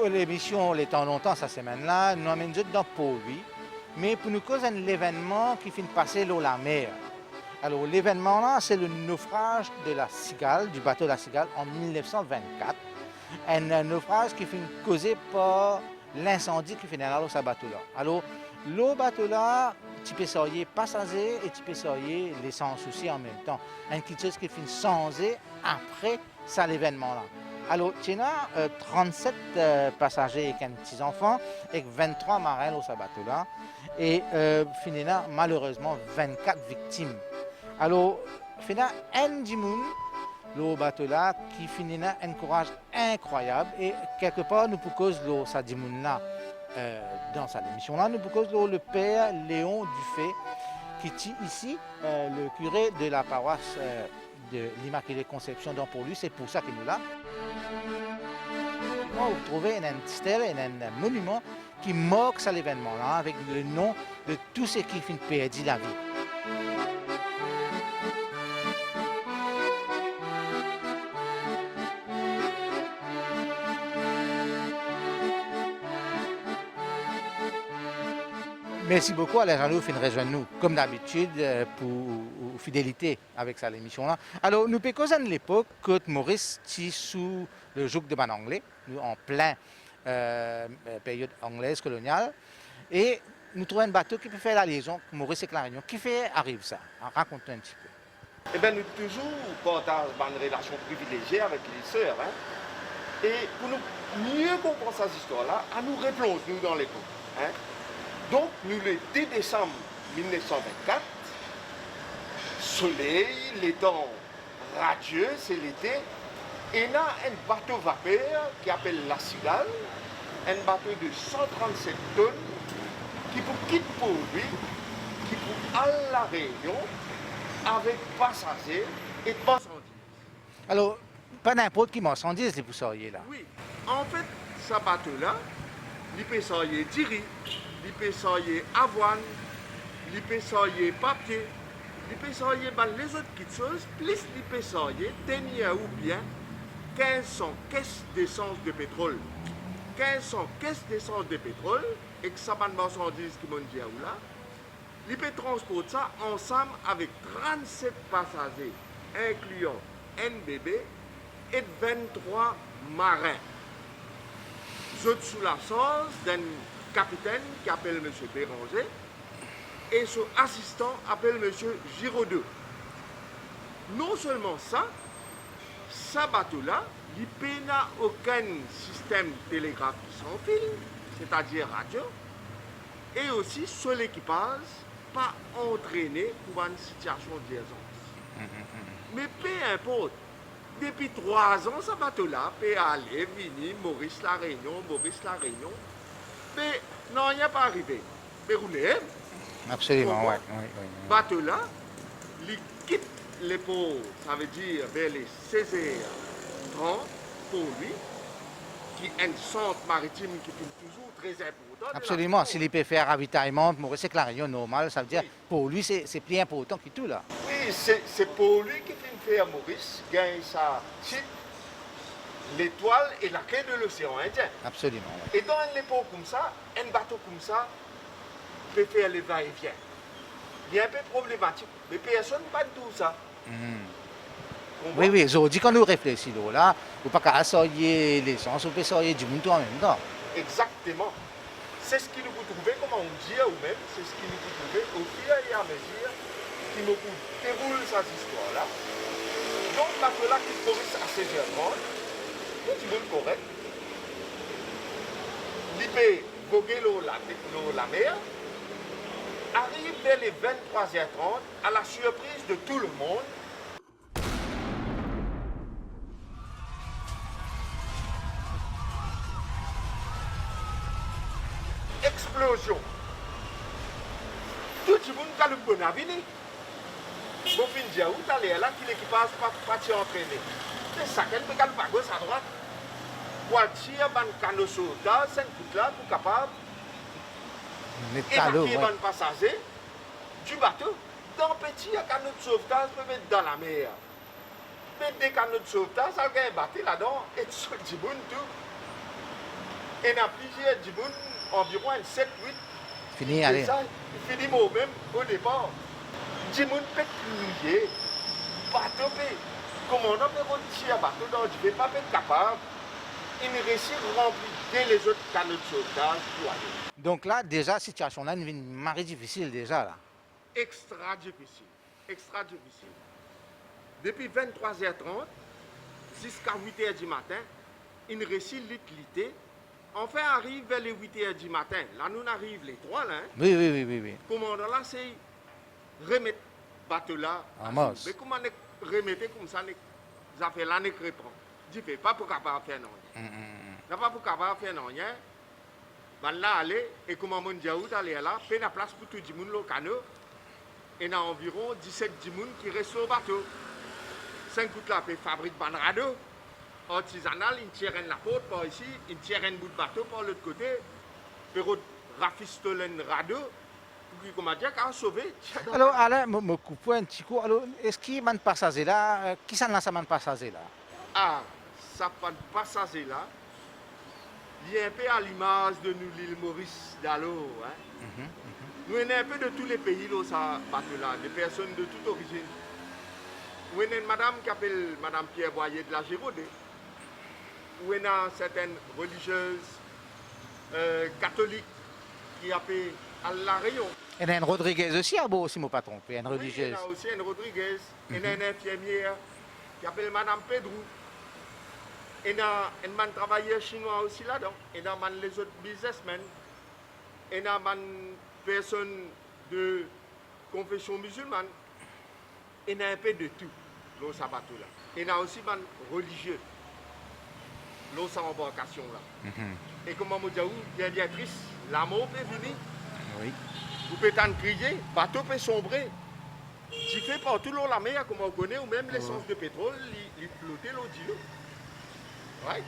nous, l'émission, les temps longtemps, cette semaine-là, nous amène dans Pau-lui, mais pour nous cause un événement qui finit de passer l'eau la mer. Alors l'événement-là, c'est le naufrage de la Cigale, du bateau de la Cigale en 1924. Un naufrage qui finit causé par l'incendie qui finit dans ce bateau-là. Alors, le bateau-là, tu peux soyer passager et tu peux soyer les sans souci en même temps. Une petite chose qui finit changer après ça l'événement-là. Alors, tu as 37 passagers et 15 petits-enfants et 23 marins dans ce bateau-là. Et finalement, malheureusement, 24 victimes. Alors, finalement, un dimoun, le bateau-là, qui finalement un courage incroyable. Et quelque part, nous pouvons ça dimoun-là, dans cette émission-là, nous pouvons le père Léon Dufay, qui est ici, le curé de la paroisse de l'Immaculée Conception. Donc pour lui, c'est pour ça qu'il est là. Vous trouvez un stèle, un monument qui marque cet événement-là avec le nom de tous ceux qui ont perdu la vie. Merci beaucoup à les gens qui viennent rejoindre nous, comme d'habitude, pour fidélité avec cette émission-là. Alors, nous pouvons causer de l'époque que Maurice est sous le joug de ban anglais, nous en plein période anglaise coloniale, et nous trouvons un bateau qui peut faire la liaison, Maurice et La Réunion. Qui fait arrive ça? Raconte-nous un petit peu. Eh bien, nous toujours partageons une relation privilégiée avec les sœurs. Hein? Et pour nous mieux comprendre ces histoires-là, à nous replonge nous dans l'époque. Hein? Donc, nous, le 10 décembre 1924, soleil, les temps radieux, c'est l'été, et là, un bateau vapeur qui appelle la Cigale, un bateau de 137 tonnes, qui pour quitter pour lui, qui pour aller à la Réunion, avec passagers et marchandises. Alors, pas n'importe qui marchandises, les pousseriers là. Oui, en fait, ce bateau-là, il peut sortir du riz, il peut sortir avoine, il peut sortir papier, il peut sortir les autres petites choses, plus il peut sortir tenir ou bien 1500 caisses d'essence de pétrole. 1500 caisses d'essence de pétrole, et que ça va de marchandises qui m'ont dit là, il peut transporter ça ensemble avec 37 passagers, incluant un bébé et 23 marins. Je suis sous la sauce d'un capitaine qui appelle M. Béranger et son assistant appelle M. Giraudot. Non seulement ça, ce bateau-là, il n'a aucun système télégraphique sans fil, c'est-à-dire radio, et aussi sur l'équipage, pas entraîné pour une situation d'urgence. Mais peu importe, depuis 3 ans, ce bateau-là peut aller, venir, Maurice La Réunion, mais non, il n'y a pas arrivé. Mais rouler. Absolument, oui. Bateau-là, il quitte les ports, ça veut dire vers les 16h30 pour lui, qui est un centre maritime qui est toujours très important. Absolument, s'il peut faire ravitaillement, Maurice et La Réunion normal, ça veut dire pour lui c'est plus important que tout là. Oui, c'est pour lui qui fait faire Maurice gagner sa site, l'étoile et la quai de l'océan Indien. Absolument. Oui. Et dans une époque comme ça, un bateau comme ça peut faire les va-et-vient. Il est un peu problématique, mais personne ne bat tout ça. Oui, aujourd'hui quand nous réfléchissons là, on ne peut pas assoyer l'essence, on peut assoyer du monde en même temps. Exactement. C'est ce qui nous peut trouver, comme on dit, ou même, c'est ce qui nous peut trouver au fur et à mesure qui nous déroule cette histoire-là. Donc, bateau-là qui Maurice à 16h30, tout le monde correct. Il peut voguer la mer, arrive vers les 23h30 à la surprise de tout le monde. Explosion. Tout le monde a le bon avenir. Bon fin de où tu as là qui l'équipage pas entraîné. C'est ça qu'elle peut pas gauche à droite. Voiture, ban canot sauvetage, 5 coups là pour capable évacuer ban passager du bateau. Dans petit canot de sauvetage peut mettre dans la mer. Mais des canots de sauvetage, ça gagne un bateau là-dedans et tout le monde tout. Et dans plusieurs du monde, environ 7-8. Fini, Et allez. ça, il finit moi-même au départ. Du monde peut crier, bateau peut. Comment on peut retirer un bateau dans du pas être capable. Il réussit rempli dès les autres canaux de sauvetage pour aller. Donc là, déjà, la situation là, devient marée difficile déjà là. Extra difficile. Extra difficile. Depuis 23h30 jusqu'à 8h du matin, il réussit l'utilité. Enfin, arrive vers les 8h du matin. Là, nous arrivons les trois là. Hein. Oui, oui, oui, oui, oui. Commandant là, c'est remettre le bateau là. En masse. Mais comment remettre comme ça, ça fait l'année que reprend. Je fais pas pour capable faire non. N'a pas pour capable faire non. Ben là, aller, et comment mon diaout aller là, fait la place pour tout le monde au canot. Et il y a environ 17 personnes qui restent au bateau. 5 coups là, fabrique un radeau. Artisanal, ils tirent la porte par ici, ils tirent un bout de bateau par l'autre côté. Puis ils rafistolent un radeau. Puis comment dire, qu'à sauver. Alors, Alain, me coupe un petit coup. Alors, est-ce qu'il y a un passager là? Qui s'en a un passager là? Ah, ça pas de passager là. Il est un peu à l'image de nous, l'île Maurice d'Allo. Hein? Nous sommes un peu de tous les pays là, ça bateau là, des personnes de toute origine. Nous avons une madame qui s'appelle Madame Pierre Boyer de la Géraudée. Nous avons certaines religieuses catholiques qui appellent à La Réunion. Il y a une Rodriguez aussi à Beau, si je ne me pas trompé, une Oui, religieuse. il y a aussi une Rodriguez, il y a une infirmière qui s'appelle Madame Pedro. Il y a un travailleur chinois aussi là-dedans. Il y a les autres businessmen. Il y a une personne de confession musulmane. Il y a un peu de tout dans ce bateau-là. Il y a aussi des religieux dans cette embarcation-là. Et comme on dit, bien Béatrice, l'amour peut venir. Oui. Vous pouvez t'en crier, le bateau peut sombrer. Tu fais partout l'eau la mer, comme on connaît, ou même l'essence de pétrole, il flotte l'eau d'îlot. Ouais.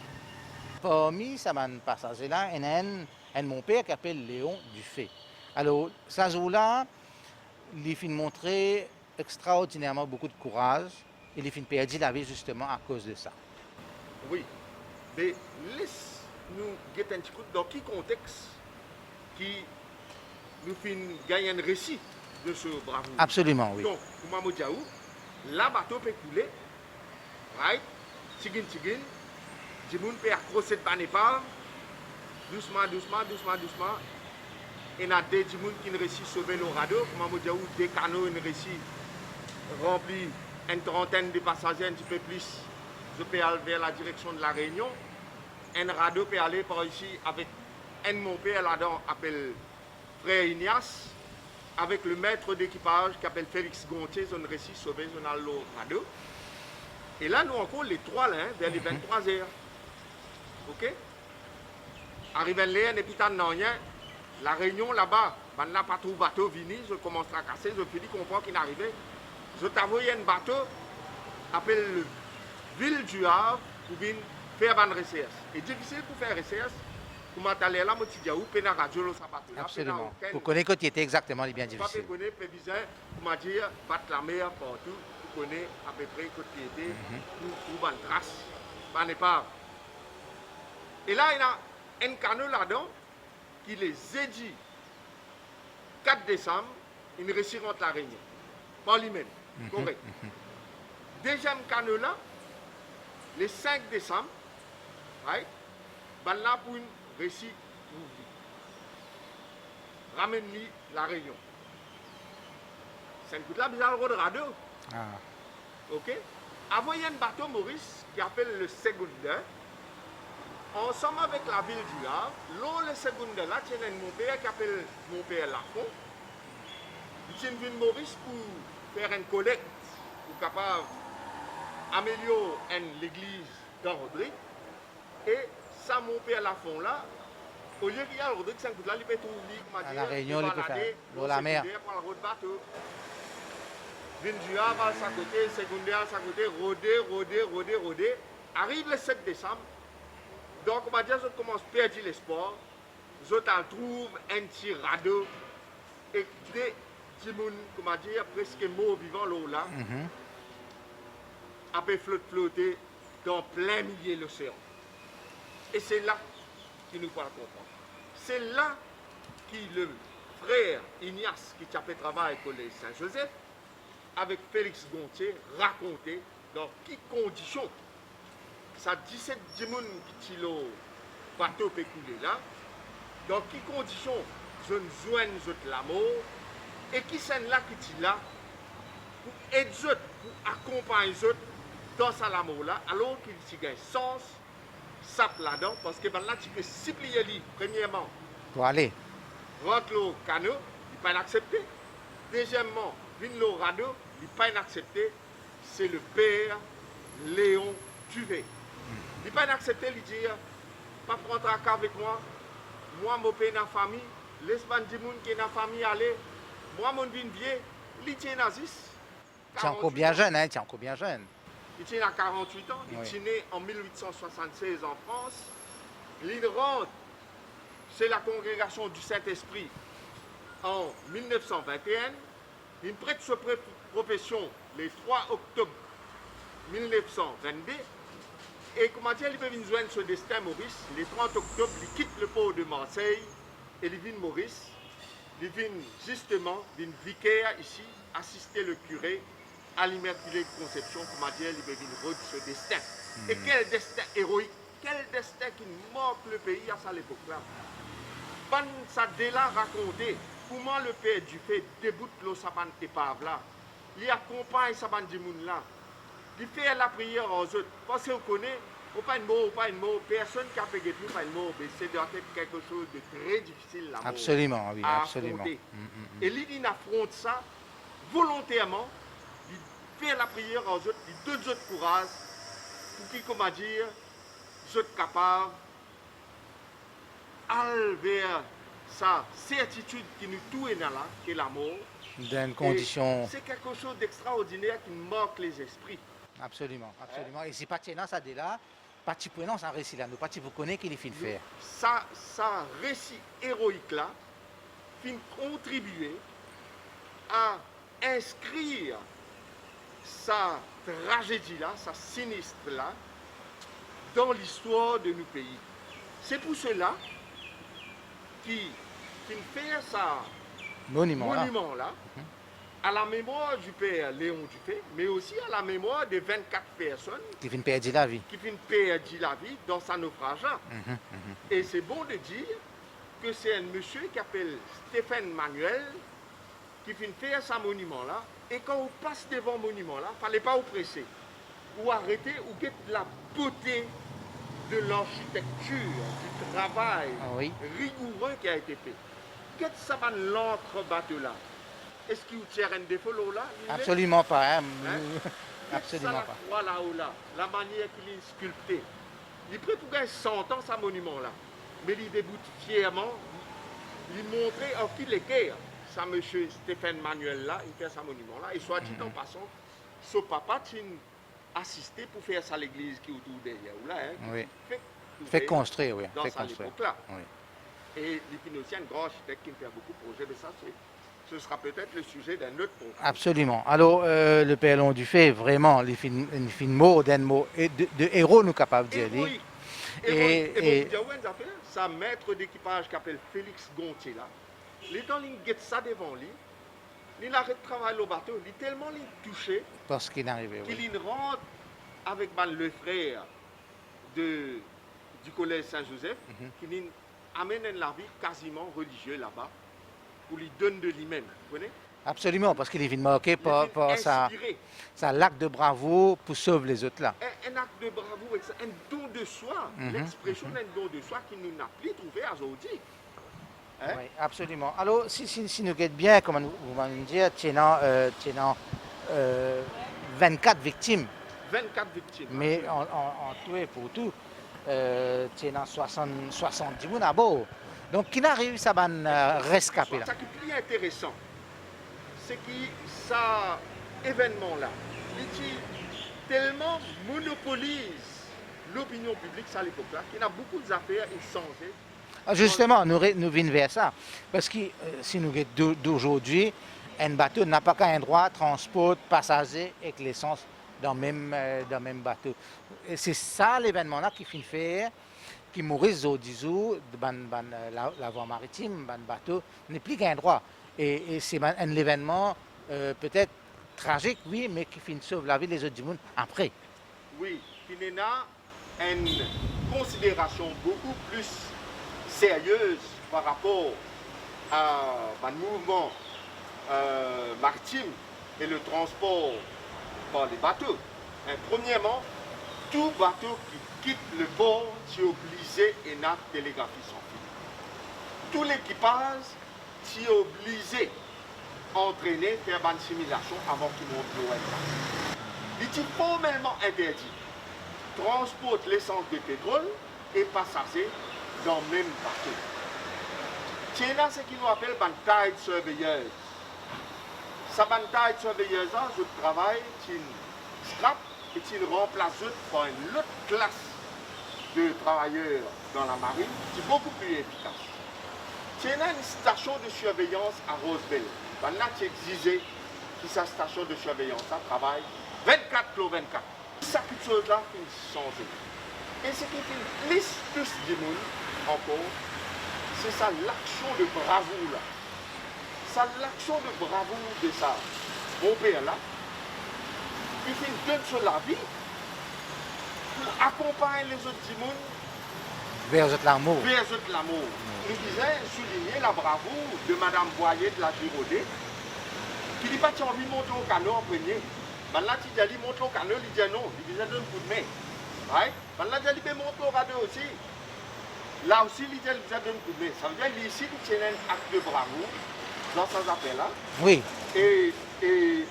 Parmi ces passagers là, il y a un mon père qui s'appelle Léon Dufay. Alors, ce jour-là, il a montré extraordinairement beaucoup de courage. Il a perdu la vie justement à cause de ça. Oui. Mais laisse-nous guetter un petit coup dans quel contexte qui nous fait gagner un récit de ce bravo. Absolument, oui. Donc, pour Mamoudjaou, la bateau peut couler, right? Tigin, du monde peut accrocher de banépar, doucement. Et il y a des gens qui ont réussi à sauver le radeau. Pour Mamoudjaou, des canots ont réussi à remplir une trentaine de passagers, un petit peu plus. Je peux aller vers la direction de la Réunion. Un radeau peut aller par ici avec un de mon père là-dedans, appelle Frère Ignace, avec le maître d'équipage qui s'appelle Félix Gontier, ils ont réussi à sauver le radeau. Et là, nous encore les trois, là, vers les 23 heures. Ok? Arrivé là, et puis la Réunion là-bas, ben là, pas trop bateau vini, je commence à casser, je finis comprendre qu'il est arrivé. Je t'avoue, il y a un bateau, appelle le Ville du Havre, pour venir faire une recherche. Et difficile pour faire recherche, pour m'attaler là, je dis, où peut la radio, le bateau. Absolument. Vous connaissez que tu étais exactement bien difficile. Vous connaissez, pour me dire, battre la mer partout, vous connaissez à peu près que tu étais, pour une trace, pas n'est pas. Et là, il y a un canot là-dedans qui les a dit 4 décembre, il réussit entre la Réunion. Par lui-même. Correct. Deuxième canot là, le 5 décembre, right, ben là pour une réussite ouvrir. Ramène-lui la Réunion. C'est un coup de là, bizarre le radeau. Ah. Ok? Avant, il y a un bateau Maurice qui appelle le Secondaire. Ensemble avec la ville du Havre, l'eau le Secondaire là, il y a mon père qui appelle mon père Lafont. Il tient une Maurice pour faire une collecte, pour capable améliorer l'église d'André. Et ça, mon père Lafont là, au lieu qu'il y a le Rodrigue, c'est un coup de là, il peut trouver À la Réunion, il peut faire l'eau la mer. Pour la route bateau. Ville du Havre à sa côté, Secondaire à sa côté, rôder. Arrive le 7 décembre. Donc, on va dire que je commence à perdre l'espoir. Je trouve un petit radeau et des petits gens, comment dire, presque morts vivants là, à flotter dans plein milieu de l'océan. Et c'est là qui nous pourra comprendre. C'est là que le frère Ignace, qui a fait travail au collège Saint-Joseph, avec Félix Gontier, racontait dans quelles conditions ça 17 personnes qui sont le bateau peut couler là, dans quelles conditions je ne joigne la mort, et qui sont là qui sont là pour aider eux, pour accompagner eux dans sa l'amour là, alors qu'il y a un sens, sap là-dedans, parce que ben là tu peux supplier lui, premièrement, Pour aller. rentre le canot, il n'est pas accepté. Deuxièmement, vin le radeau, il n'est pas accepté. C'est le père Léon Duvet. Il n'est pas accepté, il dit, pas prendre un cas avec moi, moi, mon père dans la famille, laisse-moi dire qui est dans la famille aller, moi, mon vin vieux, il tient nazis. Tu es encore bien jeune, hein, tu es encore bien jeune. Il tient à 48 ans, il est né en 1876 en France. Il rentre chez la congrégation du Saint-Esprit en 1921. Il prête sa profession le 3 octobre 1922. Et comment dire, il peut venir joindre ce destin Maurice. Le 30 octobre, il quitte le port de Marseille et il vient Maurice. Il vient justement, il vient vicaire ici, assister le curé à l'Immaculée Conception, comment dire, il peut venir rendre ce destin. Et quel destin héroïque, quel destin qui marque le pays à cette époque-là. Ban ça déjà raconté comment le père du fait déboute le saban épave là. Il accompagne saban du monde là. Il fait la prière aux autres. Parce que vous connaissez, pas une mot, personne qui a fait tout, pas une mot, mais c'est quelque chose de très difficile là. Absolument, oui, à absolument. affronter. Et lui, il affronte ça volontairement. Il fait la prière aux autres, il donne aux autres courage pour qu'ils, comment dire, soient capables aller vers sa certitude qui nous tout est là, qui est la mort. Dans une condition. C'est quelque chose d'extraordinaire qui marque les esprits. Absolument, absolument. Et si pas dans ça dès là, pas tu prenons ça récit là, nous pas tu vous connaissez qu'il est fin de faire. Ça récit héroïque là, fin contribuer à inscrire sa tragédie là, sa sinistre là, dans l'histoire de nos pays. C'est pour cela qui fait ça Monument là, à la mémoire du père Léon Dufay, mais aussi à la mémoire de 24 personnes qui viennent perdre la vie. Qui viennent perdre la vie dans sa naufrage. Et c'est bon de dire que c'est un monsieur qui s'appelle Stéphane Manuel qui vient faire ce monument là. Et quand on passe devant ce monument là, il ne fallait pas vous presser, ou arrêter, ou guetter la beauté de l'architecture, du travail rigoureux qui a été fait. Qu'est-ce que ça va l'entre-bateau là? Est-ce qu'il tient un défaut là? Absolument pas. Hein? Absolument pas. Voilà ou là, la manière qu'il est sculpté. Il est prêt pour gagner 100 ans ce monument là. Mais il déboute fièrement, il montrait en qui l'équerre. Ça, monsieur Stéphane Manuel là, il fait ce monument là. Et soit dit en passant, son papa a assisté pour faire ça à l'église qui est autour derrière. Là, hein, oui. Fait construire, oui. Dans fait cette construire. époque-là. Oui. Et il est aussi un grand architecte qui fait beaucoup de projets, mais ça, ce sera peut-être le sujet d'un autre programme. Absolument. Alors, le père Léon Dufay, vraiment, il fait une mot, d'un mot de héros, nous capables de dire. Et sa maître d'équipage qui s'appelle Félix Gontier, là, il est dans l'île ça devant lui, il arrête de travailler au bateau, il est tellement touché parce qu'il est arrivé, qu'il rentre avec le frère du collège Saint-Joseph, qui amène la vie quasiment religieuse là-bas, pour lui donner de lui-même, vous connaissez? Absolument, parce qu'il est marqué par sa lac de bravoure pour sauver les autres là. Un acte de bravoure, un don de soi, l'expression d'un don de soi qui nous n'a plus trouvé aujourd'hui. Hein? Oui, absolument. Alors, si nous regardons bien, comme vous m'avez dit, tiens, 24 victimes. 24 victimes. Mais en tout et pour tout, tiens, 70 moun à bord. Donc, qui n'a réussi à rescaper là? Ce qui est plus intéressant, c'est que ça événement-là, il tellement monopolise l'opinion publique à l'époque-là, qu'il y a beaucoup d'affaires inchangées. Justement, nous venons vers ça. Parce que si nous regardons d'aujourd'hui, un bateau n'a pas qu'un droit de transport passagers et l'essence dans le même bateau. Et c'est ça l'événement-là qui fait faire qui mourissent au 10 jours, la voie maritime, le bateau, n'est plus qu'un droit. Et c'est un événement peut-être tragique, oui, mais qui finit sauve la vie des autres du monde après. Oui, il y a une considération beaucoup plus sérieuse par rapport à un mouvement maritime et le transport par les bateaux. Premièrement, tout bateau qui quitte le port est obligé à une télégraphie sans fil. Tout l'équipage est obligé à entraîner, faire une simulation avant qu'il monte l'eau. Il est formellement interdit de transporter l'essence de pétrole et passagers dans le même bateau. C'est là ce qu'on appelle une taille surveilleuse. Sa taille surveilleuse, je travaille, c'est une scrap et il remplace par une autre classe de travailleurs dans la marine qui est beaucoup plus efficace. C'est une station de surveillance à Rosebell. Là, tu exigé que sa station de surveillance travaille 24 km 24. Cette chose-là finit changer. Et ce qui fait plus du monde encore, c'est ça l'action de bravoure là. Ça l'action de bravoure de ça. Mon père là, il fait donne sur la vie pour accompagner les autres du monde Vers l'amour. vers l'amour. Nous disons souligner la bravoure de Madame Boyer de la Gironde, qui n'a pas envie de monter au canot en premier. Maintenant, tu dis, monte au canot, il dit non, il disait donne un coup de main. Maintenant, il dit, monte au radeau aussi. Là aussi, il dit, donne un coup de main. Ça veut dire ici, tu as un acte de bravoure dans ces appels-là. Oui. Et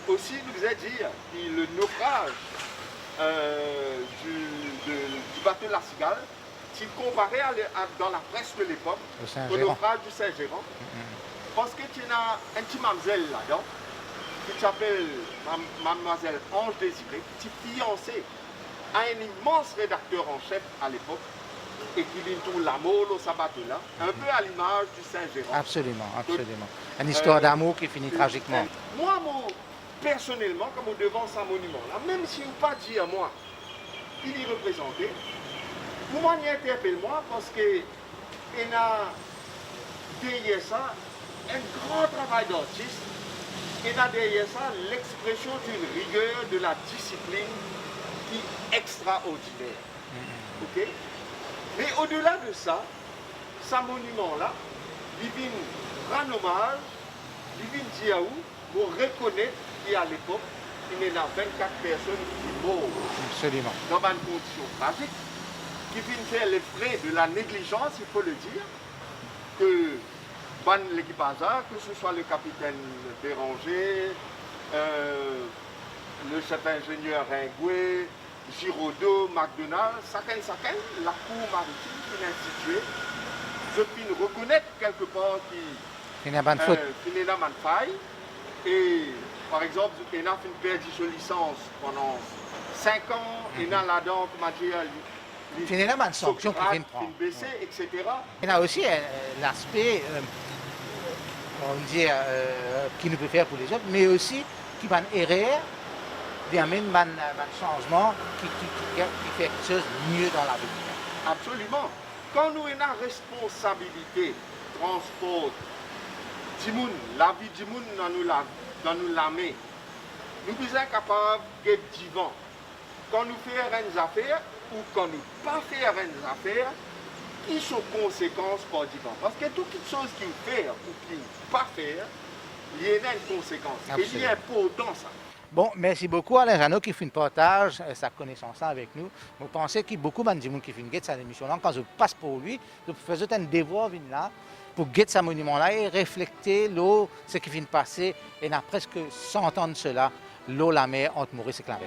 aussi, nous disait dire que le naufrage du bateau de la Cigale, si comparé dans la presse de l'époque, au naufrage du Saint-Gérant, parce que tu as un petit mademoiselle là-dedans, qui s'appelle Mademoiselle Ange Désirée, qui est fiancée à un immense rédacteur en chef à l'époque, et qui lit tout l'amour au sabato là, un peu à l'image du Saint-Gérant. Absolument, absolument. Une histoire d'amour qui finit tragiquement. Moi, personnellement, comme devant ce monument-là, même si vous pas dit à moi qu'il y représentait, vous m'en interpellez moi parce que il a derrière ça un grand travail d'artiste, et a derrière ça l'expression d'une rigueur, de la discipline qui est extraordinaire. Ok? Mais au-delà de ça, ce monument-là, il vient rendre hommage, il vient dire pour reconnaître qu'à l'époque, il y a 24 personnes qui mourent. Absolument. Dans une condition tragique, qui viennent faire les frais de la négligence, il faut le dire, que l'équipage, que ce soit le capitaine Béranger, le chef ingénieur Ringoué, Giraudot, McDonald, chacun, la cour maritime qui est instituée, je puis reconnaître quelque part qu'il n'y a pas de faute. Qu'il n'y a pas de faille. Et par exemple, il a fait perdu sa licence pendant 5 ans, il a là-dedans, comment dire, il y a une sanction qui vient prendre. Baissé, etc. Il y a aussi l'aspect, on dit, qui nous peut faire pour les autres, mais aussi qui va errer, qui amène un changement qui fait quelque chose de mieux dans la vie. Absolument. Quand nous avons la responsabilité de transport la vie du monde dans nous la main, nous sommes capables d'être vivants. Quand nous faisons des affaires ou quand nous ne pas faisons des affaires, qui sont conséquences pour vivants. Parce que toute chose qui fait ou qui ne pas faire, il y a une conséquence. Absolument. Et il y a important ça. Bon, merci beaucoup Alain Jeannot qui fait une partage sa connaissance avec nous. Vous pensez qu'il y a beaucoup de gens qui font cette émission-là. Quand je passe pour lui, je fais un devoir là pour guetter ce monument-là et refléter l'eau, ce qui vient de passer. Et il y a presque 100 ans de cela, l'eau, la mer, entre Maurice et Clairvaux.